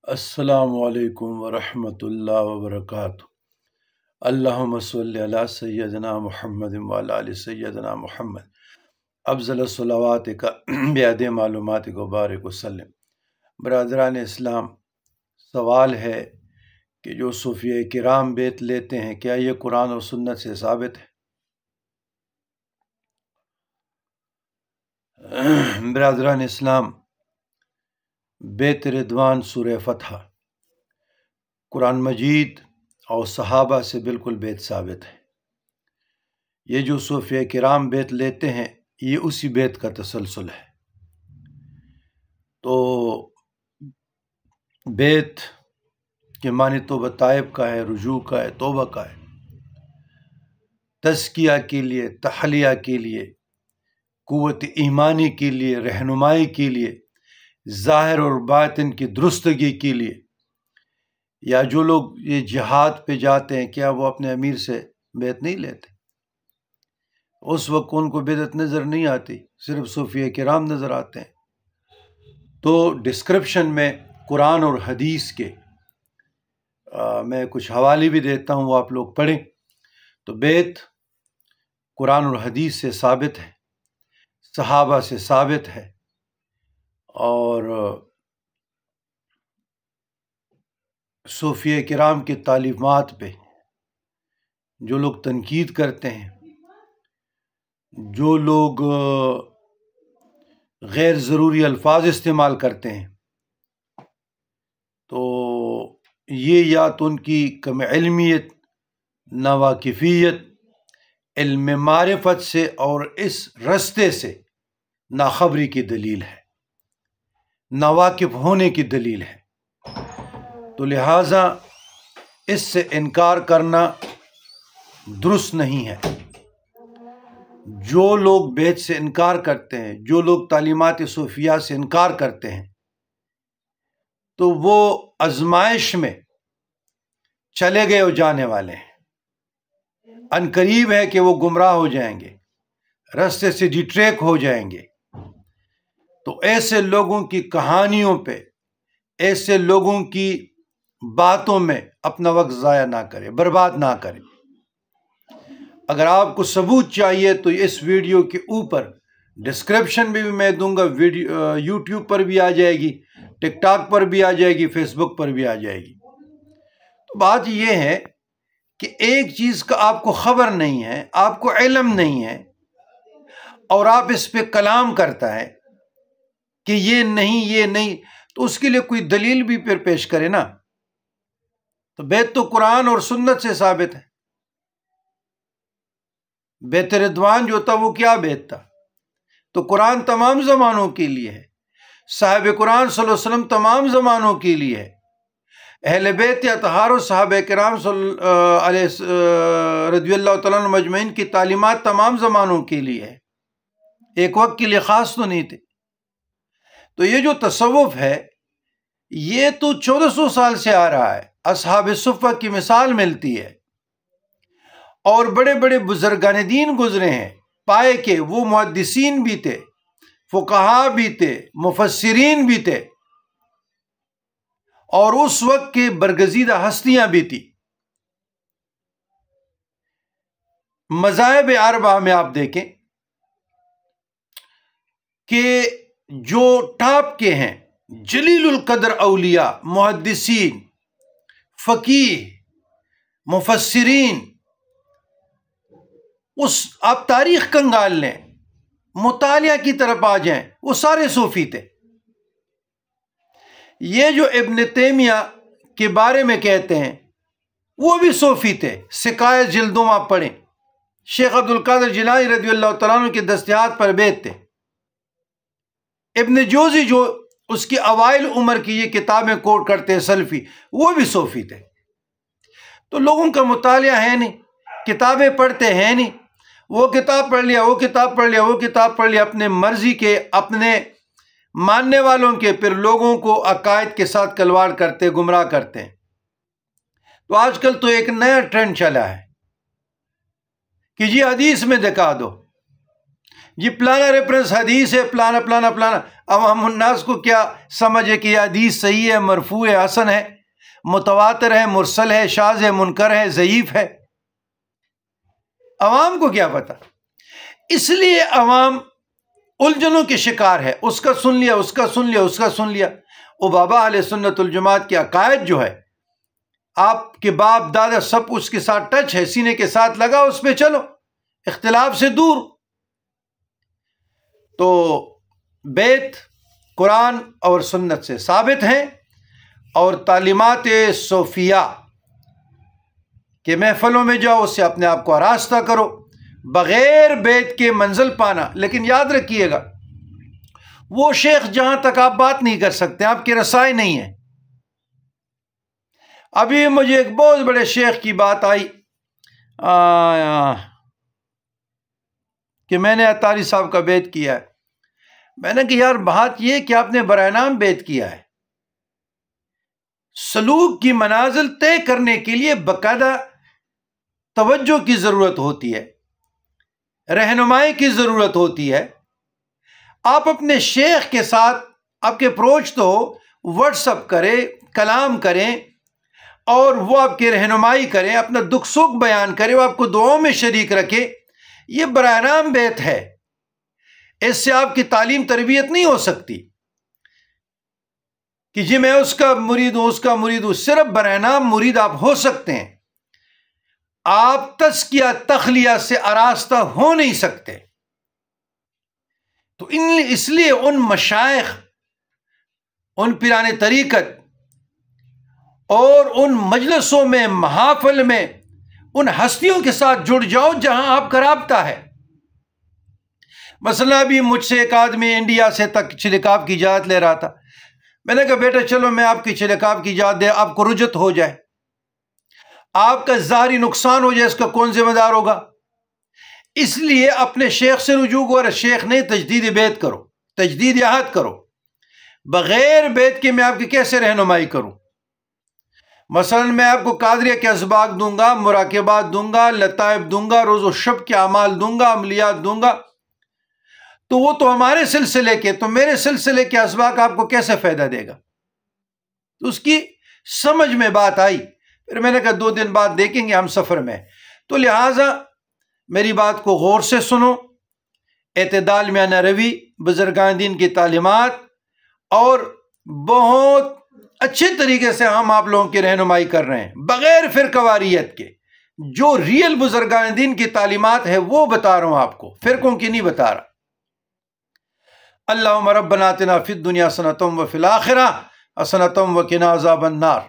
السلام علیکم ورحمۃ اللہ وبرکاتہ۔ اللہم صلی علی سیدنا محمد وعلی آل سیدنا محمد افضل الصلوات کا بیاد معلومات کو بارک وسلم۔ برادران اسلام، سوال ہے کہ جو صوفیہ کرام بیت لیتے ہیں کیا یہ قرآن اور سنت سے ثابت ہے؟ برادران اسلام، بیت رضوان سورہ فتح قرآن مجید اور صحابہ سے بالکل بیت ثابت ہے۔ یہ جو صوفیہ کرام بیت لیتے ہیں یہ اسی بیت کا تسلسل ہے۔ تو بیت کے معنی توبہ طائب کا ہے، رجوع کا ہے، توبہ کا ہے، تزکیہ کے لیے، تحلیہ کے لیے، قوت ایمانی کے لیے، رہنمائی کے لیے، ظاہر اور باطن کی درستگی کے لیے۔ یا جو لوگ یہ جہاد پہ جاتے ہیں کیا وہ اپنے امیر سے بیعت نہیں لیتے؟ اس وقت ان کو بدعت نظر نہیں آتی، صرف صوفیہ کرام نظر آتے ہیں۔ تو ڈسکرپشن میں قرآن اور حدیث کے میں کچھ حوالے بھی دیتا ہوں، وہ آپ لوگ پڑھیں۔ تو بیت قرآن اور حدیث سے ثابت ہے، صحابہ سے ثابت ہے، اور صوفیہ کرام کی تعلیمات پہ جو لوگ تنقید کرتے ہیں، جو لوگ غیر ضروری الفاظ استعمال کرتے ہیں، تو یہ یا تو ان کی کم علمیت، ناواقفیت، علم معرفت سے اور اس رستے سے ناخبری کی دلیل ہے، ناواقف ہونے کی دلیل ہے۔ تو لہٰذا اس سے انکار کرنا درست نہیں ہے۔ جو لوگ بیت سے انکار کرتے ہیں، جو لوگ تعلیمات صوفیہ سے انکار کرتے ہیں، تو وہ آزمائش میں چلے گئے اور جانے والے ہیں۔ ان قریب ہے کہ وہ گمراہ ہو جائیں گے، رستے سے ڈیٹریک ہو جائیں گے۔ تو ایسے لوگوں کی کہانیوں پہ، ایسے لوگوں کی باتوں میں اپنا وقت ضائع نہ کرے، برباد نہ کرے۔ اگر آپ کو ثبوت چاہیے تو اس ویڈیو کے اوپر ڈسکرپشن میں بھی میں دوں گا، یوٹیوب پر بھی آ جائے گی، ٹک ٹاک پر بھی آ جائے گی، فیس بک پر بھی آ جائے گی۔ تو بات یہ ہے کہ ایک چیز کا آپ کو خبر نہیں ہے، آپ کو علم نہیں ہے، اور آپ اس پہ کلام کرتا ہے کہ یہ نہیں، تو اس کے لیے کوئی دلیل بھی پھر پیش کرے نا۔ تو بیت تو قرآن اور سنت سے ثابت ہے۔ بیت رضوان جو تھا وہ کیا بیت تھا؟ تو قرآن تمام زمانوں کے لیے ہے، صاحب قرآن صلی اللہ علیہ وسلم تمام زمانوں کے لیے ہے، اہل بیت اطہار و صحابہ کرام رضی اللہ تعالیٰ عنہ مجمعین کی تعلیمات تمام زمانوں کے لیے ہے، ایک وقت کے لیے خاص تو نہیں تھے۔ تو یہ جو تصوف ہے یہ تو 1400 سال سے آ رہا ہے۔ اصحاب صفہ کی مثال ملتی ہے، اور بڑے بڑے بزرگان دین گزرے ہیں، پائے کہ وہ محدثین بھی تھے، فقہا بھی تھے، مفسرین بھی تھے، اور اس وقت کے برگزیدہ ہستیاں بھی تھی۔ مذاہب اربعہ میں آپ دیکھیں کہ جو ٹاپ کے ہیں، جلیل القدر اولیاء، محدثین، فقیہ، مفسرین، آپ تاریخ کنگال لیں، مطالعہ کی طرف آ جائیں، وہ سارے صوفی تھے۔ یہ جو ابن تیمیہ کے بارے میں کہتے ہیں وہ بھی صوفی تھے، سکائے جلدوں آپ پڑھیں، شیخ عبد القادر جیلانی رضی اللہ تعالیٰ عنہ کے دستیات پر بیت تھے۔ ابن جوزی جو اس کی اوائل عمر کی یہ کتابیں کوٹ کرتے ہیں سلفی، وہ بھی صوفی تھے۔ تو لوگوں کا مطالعہ ہے نہیں، کتابیں پڑھتے ہیں نہیں، وہ کتاب پڑھ لیا، وہ کتاب پڑھ لیا، وہ کتاب پڑھ لیا، اپنے مرضی کے، اپنے ماننے والوں کے، پھر لوگوں کو عقائد کے ساتھ کھلواڑ کرتے، گمراہ کرتے ہیں۔ تو آج کل تو ایک نیا ٹرینڈ چلا ہے کہ جی حدیث میں دکھا دو یہ پلانا ریفرنس حدیث ہے، پلانا پلانا پلانا. عوام الناس کو کیا سمجھ ہے کہ یہ حدیث صحیح ہے، مرفوع ہے، حسن ہے، متواتر ہے، مرسل ہے، شاذ ہے، منکر ہے، ضعیف ہے؟ عوام کو کیا پتہ؟ اس لیے عوام الجھنوں کے شکار ہے. اس کا سن لیا، اس کا سن لیا، اس کا سن لیا. وہ بابا اہل سنت الجماعت کے عقائد جو ہے، آپ کے باپ دادا سب اس کے ساتھ ٹچ ہے، سینے کے ساتھ لگا، اس پہ چلو، اختلاف سے دور. تو بیت قرآن اور سنت سے ثابت ہیں، اور تعلیمات صوفیہ کے محفلوں میں جاؤ، اس سے اپنے آپ کو آراستہ کرو، بغیر بیت کے منزل پانا. لیکن یاد رکھیے گا، وہ شیخ جہاں تک آپ بات نہیں کر سکتے، آپ کی رسائی نہیں ہے. ابھی مجھے ایک بہت بڑے شیخ کی بات آئی کہ میں نے عطاری صاحب کا بیت کیا ہے. میں نے کہا یار بات یہ کہ آپ نے برائے نام بیت کیا ہے. سلوک کی منازل طے کرنے کے لیے باقاعدہ توجہ کی ضرورت ہوتی ہے، رہنمائی کی ضرورت ہوتی ہے. آپ اپنے شیخ کے ساتھ آپ کے اپروچ تو واٹس اپ کریں، کلام کریں، اور وہ آپ کی رہنمائی کریں، اپنا دکھ سکھ بیان کریں، وہ آپ کو دعاؤں میں شریک رکھے. یہ برائے نام بیت ہے. اس سے آپ کی تعلیم تربیت نہیں ہو سکتی کہ جی میں اس کا مرید ہوں، اس کا مرید ہوں. صرف برائے نام مرید آپ ہو سکتے ہیں، آپ تزکیہ تخلیہ سے آراستہ ہو نہیں سکتے. تو اس لیے ان مشائخ، ان پیران طریقت اور ان مجلسوں میں، محافل میں، ان ہستیوں کے ساتھ جڑ جاؤ جہاں آپ کا رابطہ ہے. مثلا ابھی مجھ سے ایک آدمی انڈیا سے تک چلکاپ کی اجازت لے رہا تھا. میں نے کہا بیٹا چلو میں آپ کی چلکاپ کی اجازت دے، آپ کو رجت ہو جائے، آپ کا ظاہری نقصان ہو جائے، اس کا کون ذمہ دار ہوگا؟ اس لیے اپنے شیخ سے رجوع کرو. شیخ نہیں، تجدید بیت کرو، تجدید عہد کرو. بغیر بیت کے میں آپ کی کیسے رہنمائی کروں؟ مثلا میں آپ کو قادریہ کے اسباق دوں گا، مراقبات دوں گا، لطائف دوں گا، روز و شب کے اعمال دوں گا، عملیات دوں گا، تو وہ تو ہمارے سلسلے کے، تو میرے سلسلے کے اسباق آپ کو کیسے فائدہ دے گا؟ تو اس کی سمجھ میں بات آئی. پھر میں نے کہا 2 دن بعد دیکھیں گے ہم سفر میں. تو لہٰذا میری بات کو غور سے سنو. اعتدال میں نہ روی، بزرگان دین کی تعلیمات، اور بہت اچھے طریقے سے ہم آپ لوگوں کی رہنمائی کر رہے ہیں بغیر فرقہ واریت کے. جو ریئل بزرگان دین کی تعلیمات ہے وہ بتا رہا ہوں آپ کو، فرقوں کی نہیں بتا رہا. اللہم ربنا آتنا فی الدنیا حسنۃ وفی الآخرہ حسنۃ وقنا عذاب النار.